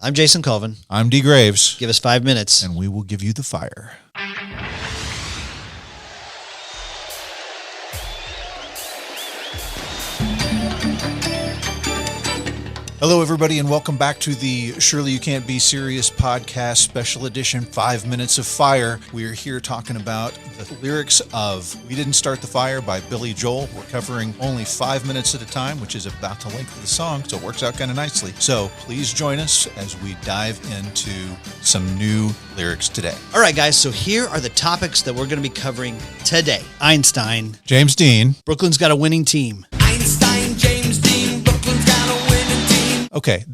I'm Jason Colvin. I'm D. Graves. Give us 5 minutes. And we will give you the fire. Hello, everybody, and welcome back to the Surely You Can't Be Serious podcast, special edition, 5 Minutes of Fire. We are here talking about the lyrics of We Didn't Start the Fire by Billy Joel. We're covering only 5 minutes at a time, which is about the length of the song, so it works out kind of nicely. So please join us as we dive into some new lyrics today. All right, guys, so here are the topics that we're going to be covering today. Einstein. James Dean. Brooklyn's got a winning team. Einstein, James Dean, Brooklyn's got a winning team. Okay,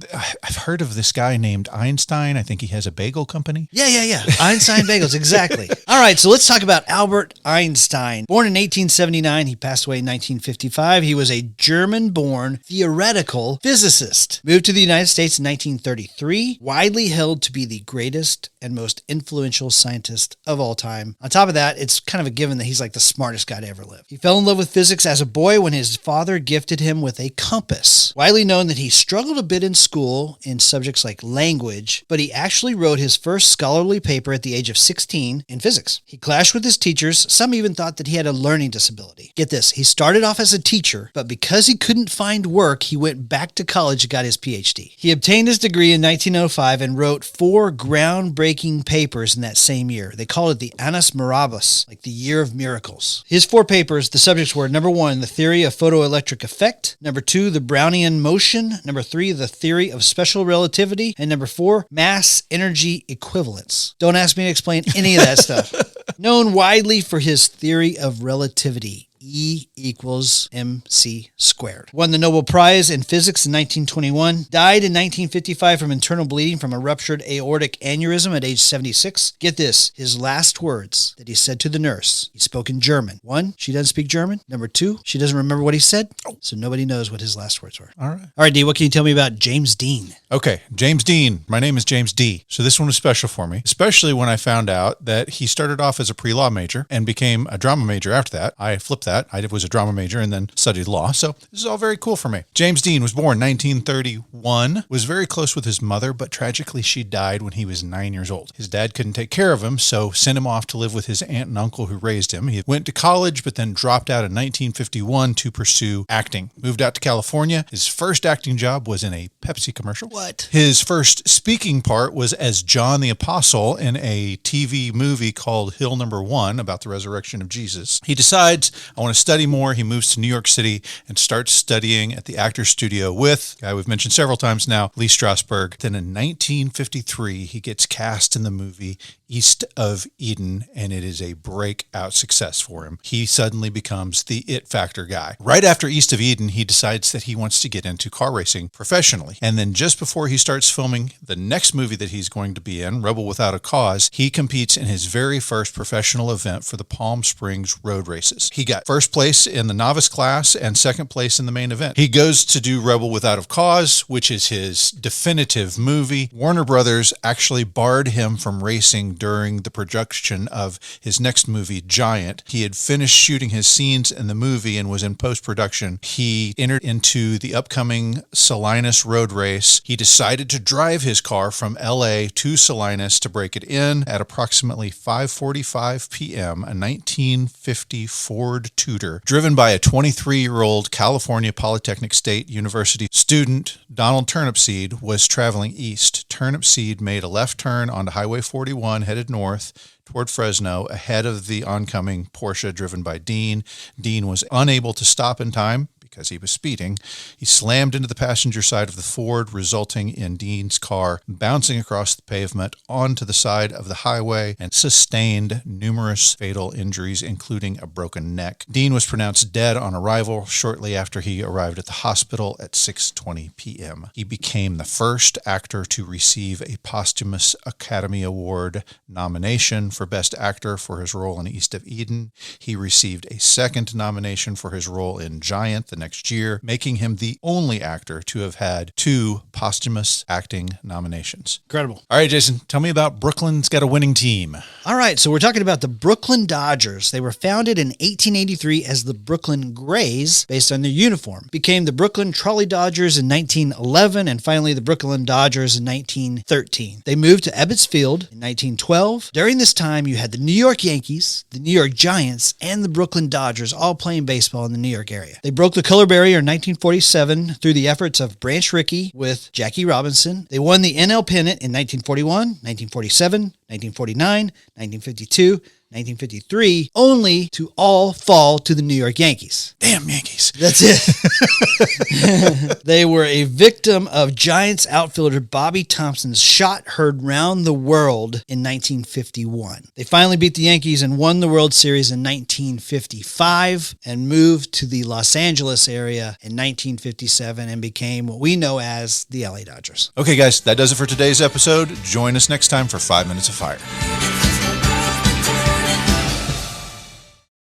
I've heard of this guy named Einstein. I think he has a bagel company. Yeah. Einstein Bagels, exactly. All right, so let's talk about Albert Einstein. Born in 1879, he passed away in 1955. He was a German-born theoretical physicist. Moved to the United States in 1933, widely held to be the greatest and most influential scientist of all time. On top of that, it's kind of a given that he's like the smartest guy to ever live. He fell in love with physics as a boy when his father gifted him with a compass. Widely known that he struggled a bit in school in subjects like language, but he actually wrote his first scholarly paper at the age of 16 in physics. He clashed with his teachers. Some even thought that he had a learning disability. Get this, he started off as a teacher, but because he couldn't find work, he went back to college and got his PhD. He obtained his degree in 1905 and wrote 4 groundbreaking papers in that same year. They called it the Annus Mirabilis, like the year of miracles. His 4 papers, the subjects were number 1, the theory of photoelectric effect, number 2, the Brownian motion, number 3, the theory of special relativity, and number 4, mass energy equivalence. Don't ask me to explain any of that stuff. Known widely for his theory of relativity. E equals mc squared. Won the Nobel Prize in Physics in 1921. Died in 1955 from internal bleeding from a ruptured aortic aneurysm at age 76. Get this, his last words that he said to the nurse, he spoke in German. 1, she doesn't speak German. Number 2, she doesn't remember what he said. So nobody knows what his last words were. All right, D, what can you tell me about James Dean? Okay, James Dean. My name is James D. So this one was special for me, especially when I found out that he started off as a pre-law major and became a drama major after that. I flipped that. I was a drama major and then studied law. So this is all very cool for me. James Dean was born 1931, was very close with his mother, but tragically she died when he was 9 years old. His dad couldn't take care of him, so sent him off to live with his aunt and uncle who raised him. He went to college, but then dropped out in 1951 to pursue acting. Moved out to California. His first acting job was in a Pepsi commercial. What? His first speaking part was as John the Apostle in a TV movie called Hill Number 1 about the resurrection of Jesus. He decides, I want to study more. He moves to New York City and starts studying at the Actors Studio with, a guy we've mentioned several times now, Lee Strasberg. Then in 1953, he gets cast in the movie East of Eden, and it is a breakout success for him. He suddenly becomes the it factor guy. Right after East of Eden, he decides that he wants to get into car racing professionally. And then just before he starts filming the next movie that he's going to be in, Rebel Without a Cause, he competes in his very first professional event for the Palm Springs road races. He got first place in the novice class and second place in the main event. He goes to do Rebel Without a Cause, which is his definitive movie. Warner Brothers actually barred him from racing during the production of his next movie, Giant. He had finished shooting his scenes in the movie and was in post-production. He entered into the upcoming Salinas road race. He decided to drive his car from LA to Salinas to break it in at approximately 5:45 p.m. A 1950 Ford Tudor, driven by a 23-year-old California Polytechnic State University student. Donald Turnipseed was traveling east. Turnipseed made a left turn onto Highway 41, headed north toward Fresno, ahead of the oncoming Porsche driven by Dean. Dean was unable to stop in time because he was speeding. He slammed into the passenger side of the Ford, resulting in Dean's car bouncing across the pavement onto the side of the highway and sustained numerous fatal injuries, including a broken neck. Dean was pronounced dead on arrival shortly after he arrived at the hospital at 6:20 p.m. He became the first actor to receive a posthumous Academy Award nomination for Best Actor for his role in East of Eden. He received a second nomination for his role in Giant the next year, making him the only actor to have had 2 posthumous acting nominations. Incredible. All right, Jason, tell me about Brooklyn's got a winning team. All right, so we're talking about the Brooklyn Dodgers. They were founded in 1883 as the Brooklyn Grays, based on their uniform. Became the Brooklyn Trolley Dodgers in 1911, and finally the Brooklyn Dodgers in 1913. They moved to Ebbets Field in 1912. During this time, you had the New York Yankees, the New York Giants, and the Brooklyn Dodgers all playing baseball in the New York area. They broke the color barrier in 1947 through the efforts of Branch Rickey with Jackie Robinson. They won the NL pennant in 1941, 1947, 1949, 1952, 1953, only to all fall to the New York Yankees. Damn Yankees. That's it. They were a victim of Giants outfielder Bobby Thompson's shot heard round the world in 1951. They finally beat the Yankees and won the World Series in 1955 and moved to the Los Angeles area in 1957 and became what we know as the LA Dodgers. Okay, guys, that does it for today's episode. Join us next time for 5 Minutes of Fire.